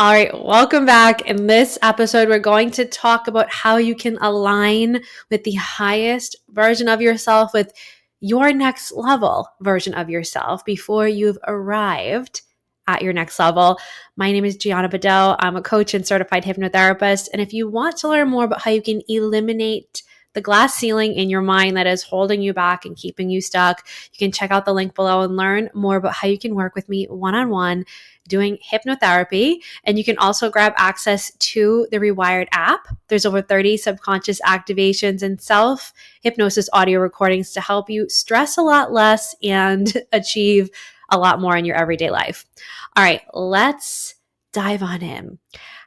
All right, welcome back. In this episode, we're going to talk about how you can align with the highest version of yourself, with your next level version of yourself before you've arrived at your next level. My name is Gianna Badot. I'm a coach and certified hypnotherapist. And if you want to learn more about how you can eliminate the glass ceiling in your mind that is holding you back and keeping you stuck, you can check out the link below and learn more about how you can work with me one-on-one doing hypnotherapy. And you can also grab access to the Rewired app. There's over 30 subconscious activations and self-hypnosis audio recordings to help you stress a lot less and achieve a lot more in your everyday life. All right, let's dive on in.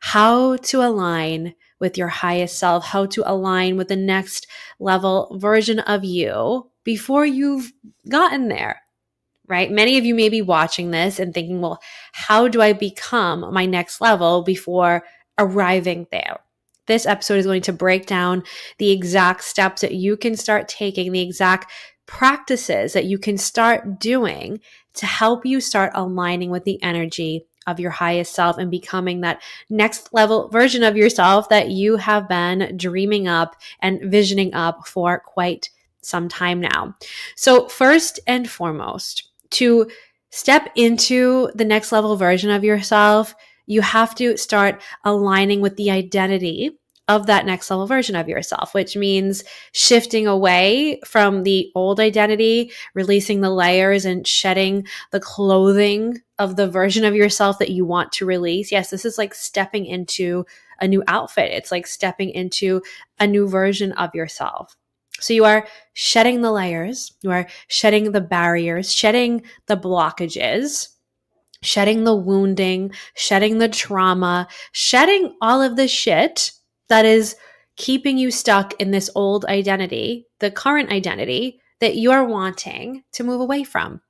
How to align with your highest self, how to align with the next level version of you before you've gotten there. Right? Many of you may be watching this and thinking, well, how do I become my next level before arriving there? This episode is going to break down the exact steps that you can start taking, the exact practices that you can start doing to help you start aligning with the energy of your highest self and becoming that next level version of yourself that you have been dreaming up and visioning up for quite some time now. So first and foremost, to step into the next level version of yourself, you have to start aligning with the identity of that next level version of yourself, which means shifting away from the old identity, releasing the layers and shedding the clothing of the version of yourself that you want to release. Yes, this is like stepping into a new outfit. It's like stepping into a new version of yourself. So you are shedding the layers, you are shedding the barriers, shedding the blockages, shedding the wounding, shedding the trauma, shedding all of the shit that is keeping you stuck in this old identity, the current identity that you are wanting to move away from.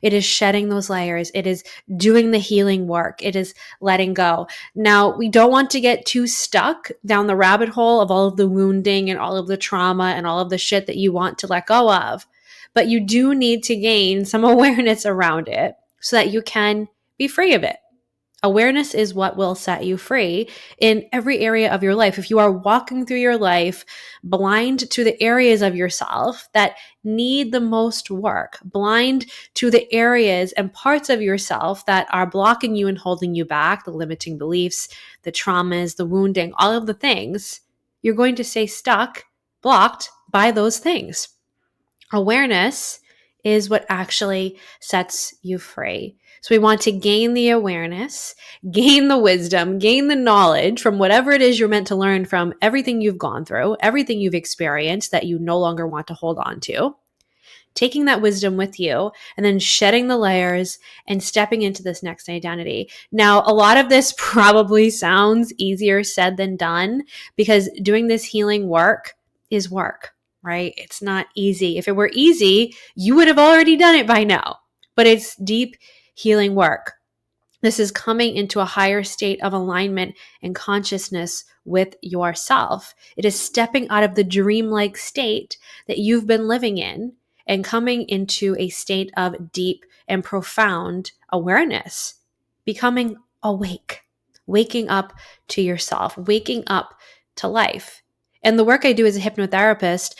It is shedding those layers. It is doing the healing work. It is letting go. Now, we don't want to get too stuck down the rabbit hole of all of the wounding and all of the trauma and all of the shit that you want to let go of. But you do need to gain some awareness around it so that you can be free of it. Awareness is what will set you free in every area of your life. If you are walking through your life blind to the areas of yourself that need the most work, blind to the areas and parts of yourself that are blocking you and holding you back, the limiting beliefs, the traumas, the wounding, all of the things, you're going to stay stuck, blocked by those things. Awareness is what actually sets you free. So we want to gain the awareness, gain the wisdom, gain the knowledge from whatever it is you're meant to learn from everything you've gone through, everything you've experienced that you no longer want to hold on to. Taking that wisdom with you and then shedding the layers and stepping into this next identity. Now, a lot of this probably sounds easier said than done because doing this healing work is work, right? It's not easy. If it were easy, you would have already done it by now, but it's deep healing work. This is coming into a higher state of alignment and consciousness with yourself. It is stepping out of the dreamlike state that you've been living in and coming into a state of deep and profound awareness, becoming awake, waking up to yourself, waking up to life. And the work I do as a hypnotherapist,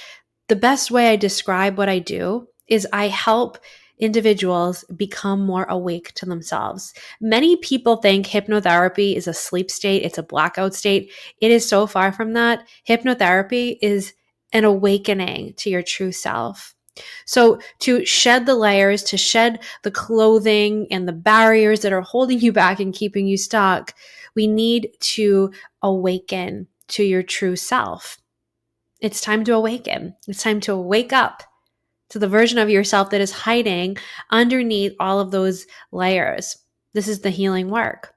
the best way I describe what I do is I help individuals become more awake to themselves. Many people think hypnotherapy is a sleep state, it's a blackout state. It is so far from that. Hypnotherapy is an awakening to your true self. So to shed the layers, to shed the clothing and the barriers that are holding you back and keeping you stuck, we need to awaken to your true self. It's time to awaken. It's time to wake up to the version of yourself that is hiding underneath all of those layers. This is the healing work.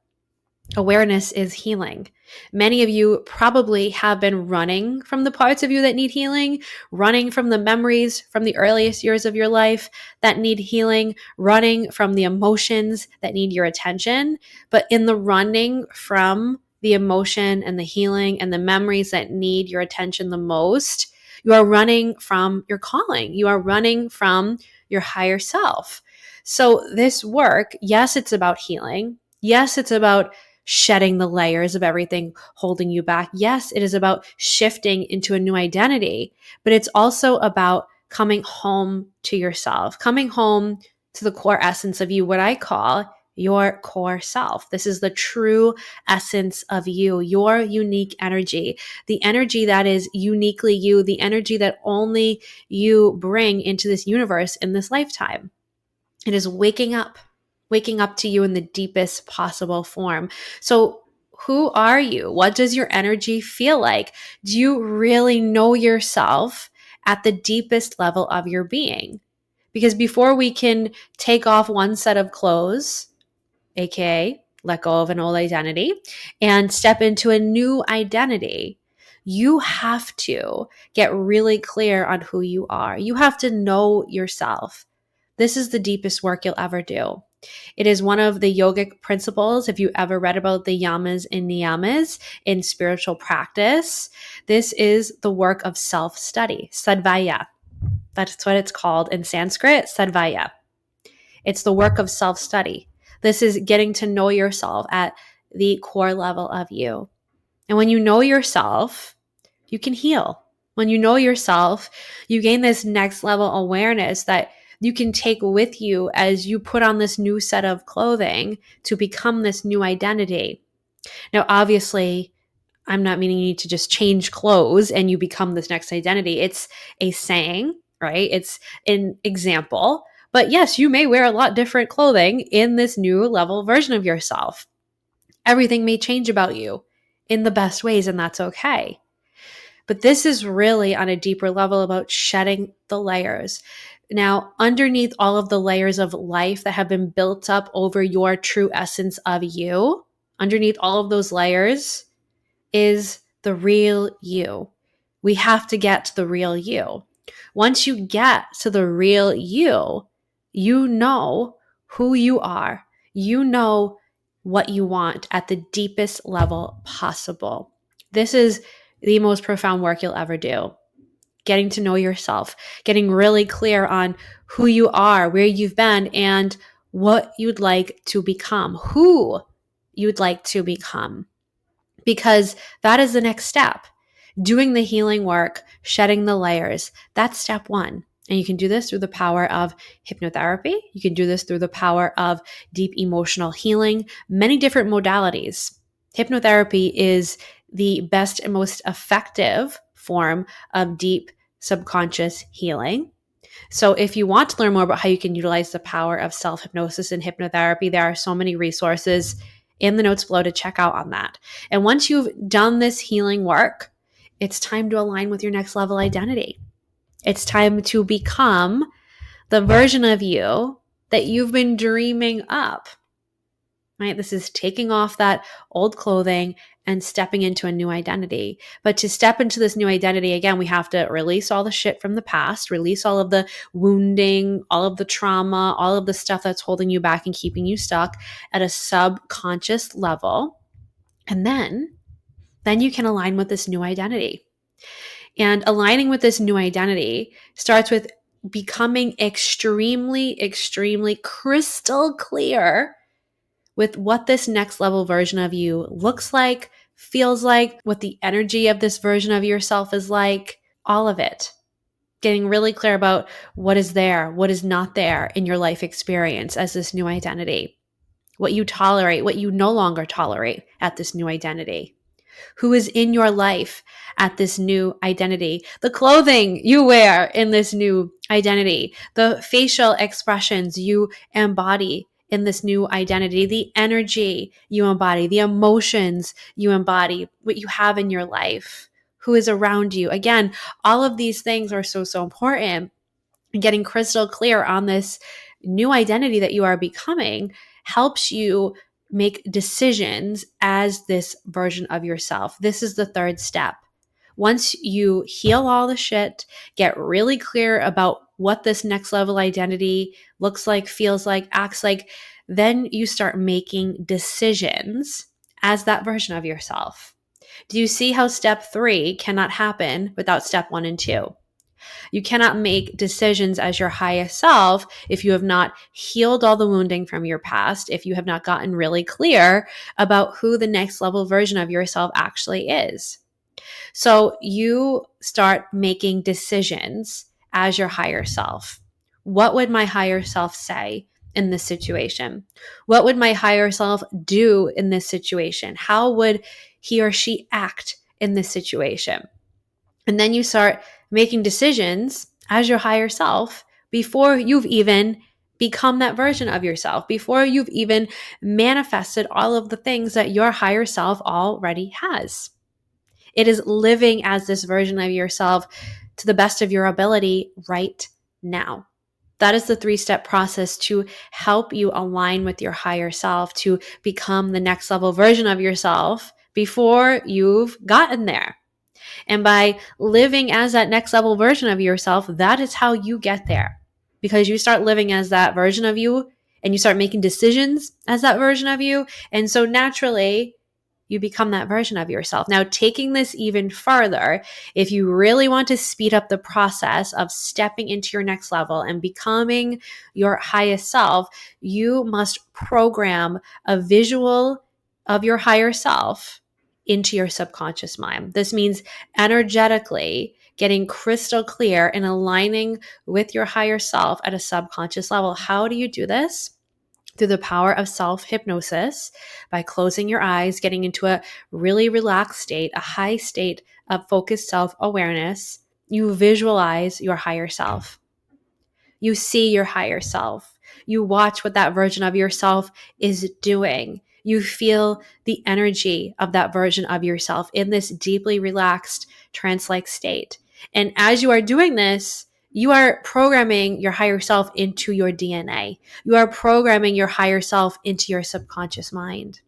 Awareness is healing. Many of you probably have been running from the parts of you that need healing, running from the memories from the earliest years of your life that need healing, running from the emotions that need your attention. But in the running from the emotion and the healing and the memories that need your attention the most, you are running from your calling. You are running from your higher self. So this work, yes, it's about healing. Yes, it's about shedding the layers of everything holding you back. Yes, it is about shifting into a new identity, but it's also about coming home to yourself, coming home to the core essence of you, what I call your core self. This is the true essence of you, your unique energy, the energy that is uniquely you, the energy that only you bring into this universe in this lifetime. It is waking up to you in the deepest possible form. So who are you? What does your energy feel like? Do you really know yourself at the deepest level of your being? Because before we can take off one set of clothes, aka let go of an old identity, and step into a new identity, you have to get really clear on who you are. You have to know yourself. This is the deepest work you'll ever do. It is one of the yogic principles. If you ever read about the yamas and niyamas in spiritual practice, this is the work of self-study, sadvaya. That's what it's called in Sanskrit, sadvaya. It's the work of self-study. This is getting to know yourself at the core level of you. And when you know yourself, you can heal. When you know yourself, you gain this next level awareness that you can take with you as you put on this new set of clothing to become this new identity. Now, obviously, I'm not meaning you need to just change clothes and you become this next identity. It's a saying, right? It's an example. But yes, you may wear a lot different clothing in this new level version of yourself. Everything may change about you in the best ways, and that's okay. But this is really on a deeper level about shedding the layers. Now, underneath all of the layers of life that have been built up over your true essence of you, underneath all of those layers is the real you. We have to get to the real you. Once you get to the real you, you know who you are. You know what you want at the deepest level possible. This is the most profound work you'll ever do. Getting to know yourself, getting really clear on who you are, where you've been, and what you'd like to become, who you'd like to become. Because that is the next step. Doing the healing work, shedding the layers, that's step one. And you can do this through the power of hypnotherapy. You can do this through the power of deep emotional healing, many different modalities. Hypnotherapy is the best and most effective form of deep subconscious healing. So if you want to learn more about how you can utilize the power of self-hypnosis and hypnotherapy, there are so many resources in the notes below to check out on that. And once you've done this healing work, it's time to align with your next level identity. It's time to become the version of you that you've been dreaming up, right? This is taking off that old clothing and stepping into a new identity. But to step into this new identity, again, we have to release all the shit from the past, release all of the wounding, all of the trauma, all of the stuff that's holding you back and keeping you stuck at a subconscious level. And then you can align with this new identity. And aligning with this new identity starts with becoming extremely, extremely crystal clear with what this next level version of you looks like, feels like, what the energy of this version of yourself is like, all of it. Getting really clear about what is there, what is not there in your life experience as this new identity, what you tolerate, what you no longer tolerate at this new identity. Who is in your life at this new identity, the clothing you wear in this new identity, the facial expressions you embody in this new identity, the energy you embody, the emotions you embody, what you have in your life, who is around you. Again, all of these things are so important. And getting crystal clear on this new identity that you are becoming helps you make decisions as this version of yourself. This is the third step. Once you heal all the shit, get really clear about what this next level identity looks like, feels like, acts like, then you start making decisions as that version of yourself. Do you see how step 3 cannot happen without step 1 and 2? You cannot make decisions as your highest self if you have not healed all the wounding from your past, if you have not gotten really clear about who the next level version of yourself actually is. So you start making decisions as your higher self. What would my higher self say in this situation? What would my higher self do in this situation? How would he or she act in this situation? And then you start making decisions as your higher self before you've even become that version of yourself, before you've even manifested all of the things that your higher self already has. It is living as this version of yourself to the best of your ability right now. That is the 3-step process to help you align with your higher self, to become the next level version of yourself before you've gotten there. And by living as that next level version of yourself, that is how you get there. Because you start living as that version of you and you start making decisions as that version of you. And so naturally, you become that version of yourself. Now, taking this even further, if you really want to speed up the process of stepping into your next level and becoming your highest self, you must program a visual of your higher self into your subconscious mind. This means energetically getting crystal clear and aligning with your higher self at a subconscious level. How do you do this? Through the power of self-hypnosis, by closing your eyes, getting into a really relaxed state, a high state of focused self-awareness. You visualize your higher self. You see your higher self. You watch what that version of yourself is doing. You feel the energy of that version of yourself in this deeply relaxed, trance-like state. And as you are doing this, you are programming your higher self into your DNA. You are programming your higher self into your subconscious mind.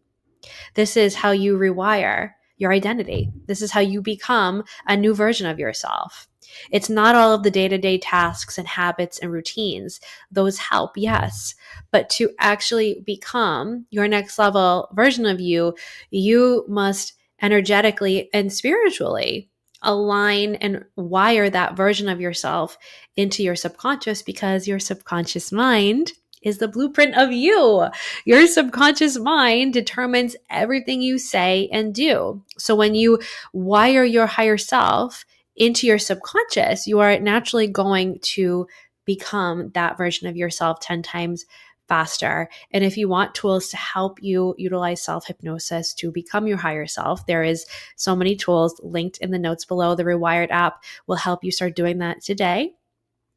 This is how you rewire your identity. This is how you become a new version of yourself. It's not all of the day-to-day tasks and habits and routines. Those help, yes. But to actually become your next level version of you, you must energetically and spiritually align and wire that version of yourself into your subconscious, because your subconscious mind is the blueprint of you. Your subconscious mind determines everything you say and do. So when you wire your higher self into your subconscious, you are naturally going to become that version of yourself 10 times faster. And if you want tools to help you utilize self-hypnosis to become your higher self, there is so many tools linked in the notes below. The Rewired app will help you start doing that today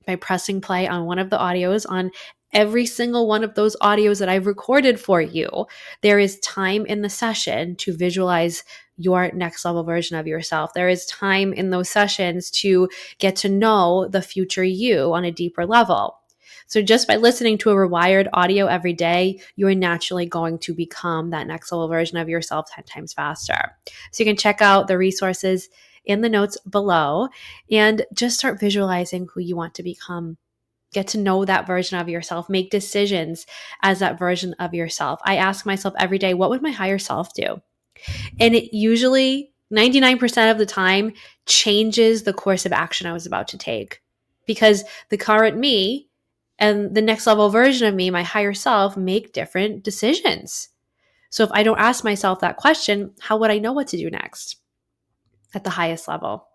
by pressing play on one of the audios. On every single one of those audios that I've recorded for you, there is time in the session to visualize your next level version of yourself. There is time in those sessions to get to know the future you on a deeper level. So just by listening to a Rewired audio every day, you are naturally going to become that next level version of yourself 10 times faster. So you can check out the resources in the notes below and just start visualizing who you want to become. Get to know that version of yourself. Make decisions as that version of yourself. I ask myself every day, what would my higher self do? And it usually, 99% of the time, changes the course of action I was about to take, because the current me and the next level version of me, my higher self, make different decisions. So if I don't ask myself that question, how would I know what to do next at the highest level?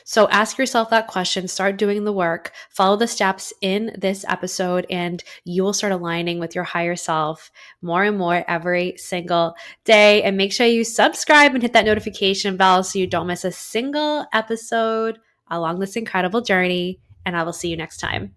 So ask yourself that question, start doing the work, follow the steps in this episode, and you will start aligning with your higher self more and more every single day. And make sure you subscribe and hit that notification bell so you don't miss a single episode along this incredible journey. And I will see you next time.